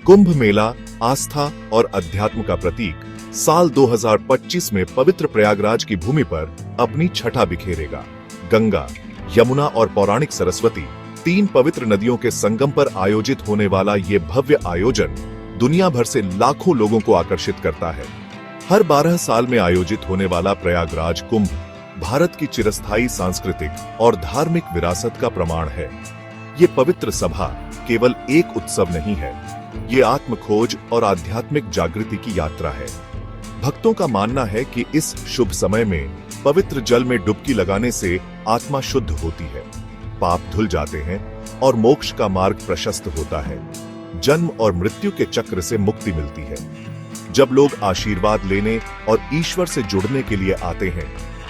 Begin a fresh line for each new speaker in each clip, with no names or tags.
कुंभ मेला आस्था और अध्यात्म का प्रतीक साल 2025 में पवित्र प्रयागराज की भूमि पर अपनी छठा बिखेरेगा। गंगा, यमुना और पौराणिक सरस्वती, तीन पवित्र नदियों के संगम पर आयोजित होने वाला ये भव्य आयोजन दुनिया भर से लाखों लोगों को आकर्षित करता है। हर 12 साल में आयोजित होने वाला प्रयागराज कुंभ भारत की चिरस्थायी सांस्कृतिक और धार्मिक विरासत का प्रमाण है। ये पवित्र सभा केवल एक उत्सव नहीं है, ये आत्म खोज और आध्यात्मिक जागृति की यात्रा है। भक्तों का मानना है कि इस शुभ समय में पवित्र जल में डुबकी लगाने से आत्मा शुद्ध होती है, पाप धुल जाते हैं और मोक्ष का मार्ग प्रशस्त होता है। जन्म और मृत्यु के चक्र से मुक्ति मिलती है। जब लोग आशीर्वाद लेने और ईश्वर से जुड़ने के लिए आते हैं,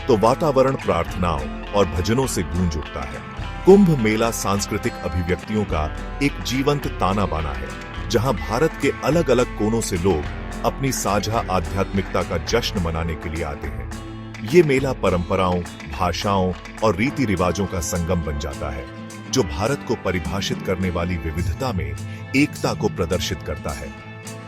तो वातावरण प्रार्थनाओं और भजनों से गूंज उठता है। कुंभ मेला सांस्कृतिक अभिव्यक्तियों का एक जीवंत ताना बाना है, जहां भारत के अलग अलग कोनों से लोग अपनी साझा आध्यात्मिकता का जश्न मनाने के लिए आते हैं। ये मेला परंपराओं, भाषाओं और रीति रिवाजों का संगम बन जाता है, जो भारत को परिभाषित करने वाली विविधता में एकता को प्रदर्शित करता है।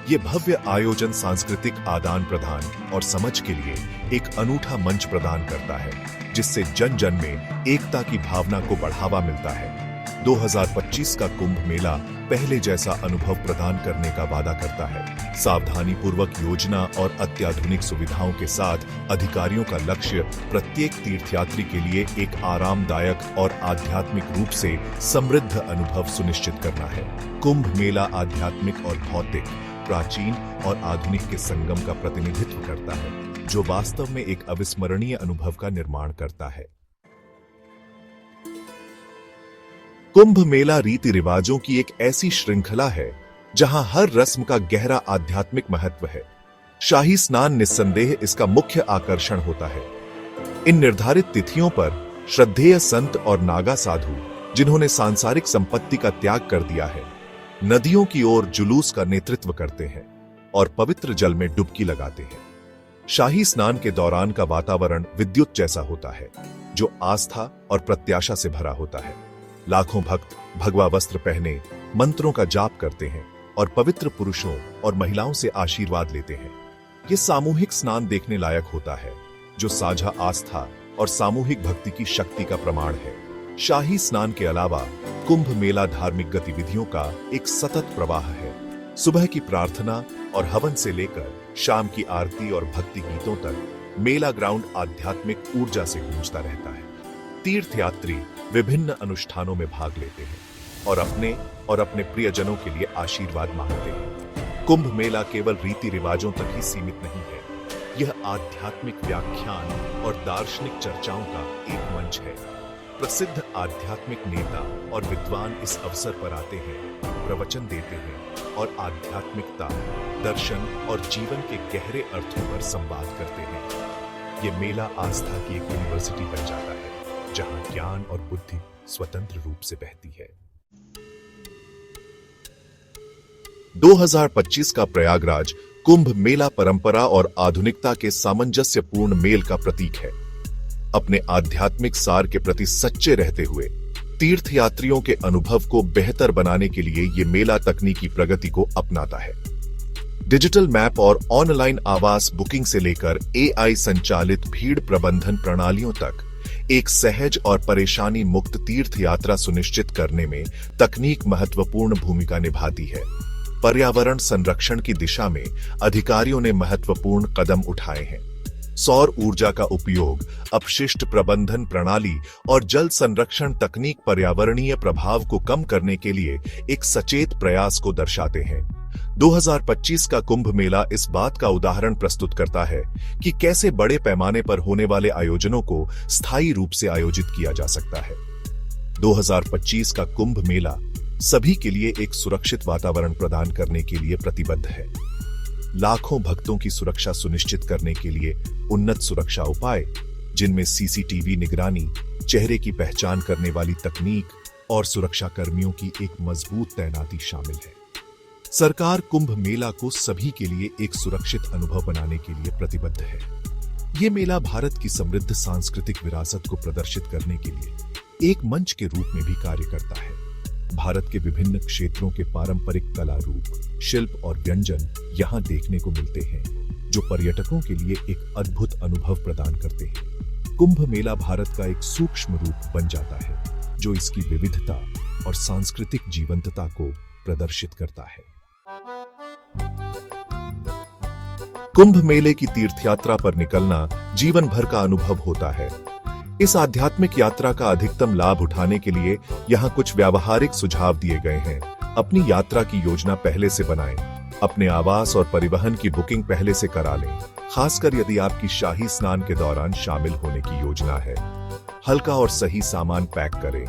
ये भव्य आयोजन सांस्कृतिक आदान प्रदान और समझ के लिए एक अनूठा मंच प्रदान करता है, जिससे जन जन में एकता की भावना को बढ़ावा मिलता है। 2025 का कुंभ मेला पहले जैसा अनुभव प्रदान करने का वादा करता है। सावधानी पूर्वक योजना और अत्याधुनिक सुविधाओं के साथ अधिकारियों का लक्ष्य प्रत्येक तीर्थयात्री के लिए एक आरामदायक और आध्यात्मिक रूप से समृद्ध अनुभव सुनिश्चित करना है। कुंभ मेला आध्यात्मिक और भौतिक, प्राचीन और आधुनिक के संगम का प्रतिनिधित्व करता है, जो वास्तव में एक अविस्मरणीय अनुभव का निर्माण करता है। कुंभ मेला रीति रिवाजों की एक ऐसी श्रृंखला है जहां हर रस्म का गहरा आध्यात्मिक महत्व है। शाही स्नान निस्संदेह इसका मुख्य आकर्षण होता है। इन निर्धारित तिथियों पर श्रद्धेय संत और नागा साधु, जिन्होंने सांसारिक संपत्ति का त्याग कर दिया है, नदियों की ओर जुलूस का नेतृत्व करते हैं और पवित्र जल में डुबकी लगाते हैं। शाही स्नान के दौरान का वातावरण विद्युत जैसा होता है, जो आस्था और प्रत्याशा से भरा होता है। लाखों भक्त भगवा वस्त्र पहने मंत्रों का जाप करते हैं और पवित्र पुरुषों और महिलाओं से आशीर्वाद लेते हैं। ये सामूहिक स्नान देखने लायक होता है, जो साझा आस्था और सामूहिक भक्ति की शक्ति का प्रमाण है। शाही स्नान के अलावा कुंभ मेला धार्मिक गतिविधियों का एक सतत प्रवाह है। सुबह की प्रार्थना और हवन से लेकर शाम की आरती और भक्ति गीतों तक मेला ग्राउंड आध्यात्मिक ऊर्जा से गूंजता रहता है। तीर्थयात्री विभिन्न अनुष्ठानों में भाग लेते हैं और अपने प्रियजनों के लिए आशीर्वाद मांगते हैं। कुंभ मेला केवल रीति रिवाजों तक ही सीमित नहीं है, यह आध्यात्मिक व्याख्यान और दार्शनिक चर्चाओं का एक मंच है। प्रसिद्ध आध्यात्मिक नेता और विद्वान इस अवसर पर आते हैं, प्रवचन देते हैं और आध्यात्मिकता, दर्शन और जीवन के गहरे अर्थों पर संवाद करते हैं। ये मेला आस्था की एक यूनिवर्सिटी बन जाता है, जहां ज्ञान और बुद्धि स्वतंत्र रूप से बहती है। 2025 का प्रयागराज कुंभ मेला परंपरा और आधुनिकता के सामंजस्यपूर्ण मेल का प्रतीक है। अपने आध्यात्मिक सार के प्रति सच्चे रहते हुए तीर्थयात्रियों के अनुभव को बेहतर बनाने के लिए ये मेला तकनीकी प्रगति को अपनाता है। डिजिटल मैप और ऑनलाइन आवास बुकिंग से लेकर AI संचालित भीड़ प्रबंधन प्रणालियों तक एक सहज और परेशानी मुक्त तीर्थ यात्रा सुनिश्चित करने में तकनीक महत्वपूर्ण भूमिका निभाती है। पर्यावरण संरक्षण की दिशा में अधिकारियों ने महत्वपूर्ण कदम उठाए हैं। सौर ऊर्जा का उपयोग, अपशिष्ट प्रबंधन प्रणाली और जल संरक्षण तकनीक पर्यावरणीय प्रभाव को कम करने के लिए एक सचेत प्रयास को दर्शाते हैं। 2025 का कुंभ मेला इस बात का उदाहरण प्रस्तुत करता है कि कैसे बड़े पैमाने पर होने वाले आयोजनों को स्थायी रूप से आयोजित किया जा सकता है। 2025 का कुंभ मेला सभी के लिए एक सुरक्षित वातावरण प्रदान करने के लिए प्रतिबद्ध है। लाखों भक्तों की सुरक्षा सुनिश्चित करने के लिए उन्नत सुरक्षा उपाय, जिनमें CCTV निगरानी, चेहरे की पहचान करने वाली तकनीक और सुरक्षा कर्मियों की एक मजबूत तैनाती शामिल है। सरकार कुंभ मेला को सभी के लिए एक सुरक्षित अनुभव बनाने के लिए प्रतिबद्ध है। ये मेला भारत की समृद्ध सांस्कृतिक विरासत को प्रदर्शित करने के लिए एक मंच के रूप में भी कार्य करता है। भारत के विभिन्न क्षेत्रों के पारंपरिक कला रूप, शिल्प और व्यंजन यहाँ देखने को मिलते हैं, जो पर्यटकों के लिए एक अद्भुत अनुभव प्रदान करते हैं। कुंभ मेला भारत का एक सूक्ष्म रूप बन जाता है, जो इसकी विविधता और सांस्कृतिक जीवंतता को प्रदर्शित करता है। कुंभ मेले की तीर्थयात्रा पर निकलना जीवन भर का अनुभव होता है। इस आध्यात्मिक यात्रा का अधिकतम लाभ उठाने के लिए यहाँ कुछ व्यावहारिक सुझाव दिए गए हैं। अपनी यात्रा की योजना पहले से बनाएं। अपने आवास और परिवहन की बुकिंग पहले से करा लें, खासकर यदि आपकी शाही स्नान के दौरान शामिल होने की योजना है। हल्का और सही सामान पैक करें।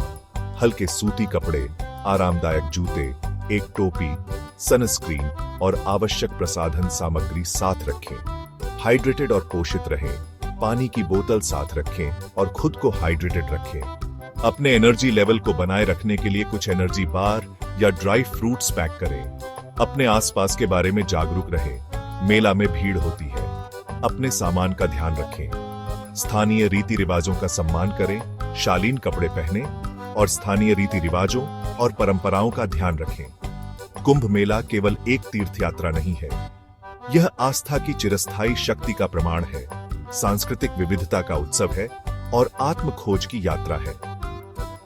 हल्के सूती कपड़े, आरामदायक जूते, एक टोपी, सनस्क्रीन और आवश्यक प्रसाधन सामग्री साथ रखें। हाइड्रेटेड और पोषित रहें। पानी की बोतल साथ रखें और खुद को हाइड्रेटेड रखें। अपने एनर्जी लेवल को बनाए रखने के लिए कुछ एनर्जी बार या ड्राई फ्रूट्स पैक करें। अपने आसपास के बारे में जागरूक रहें। मेला में भीड़ होती है, अपने सामान का ध्यान रखें। स्थानीय रीति रिवाजों का सम्मान करें। शालीन कपड़े पहनें और स्थानीय रीति रिवाजों और परंपराओं का ध्यान रखें। कुंभ मेला केवल एक तीर्थ यात्रा नहीं है, यह आस्था की चिरस्थायी शक्ति का प्रमाण है, सांस्कृतिक विविधता का उत्सव है और आत्म खोज की यात्रा है।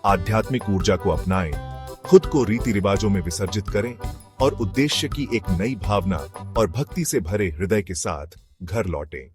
आध्यात्मिक ऊर्जा को अपनाएं, खुद को रीति रिवाजों में विसर्जित करें और उद्देश्य की एक नई भावना और भक्ति से भरे हृदय के साथ घर लौटें।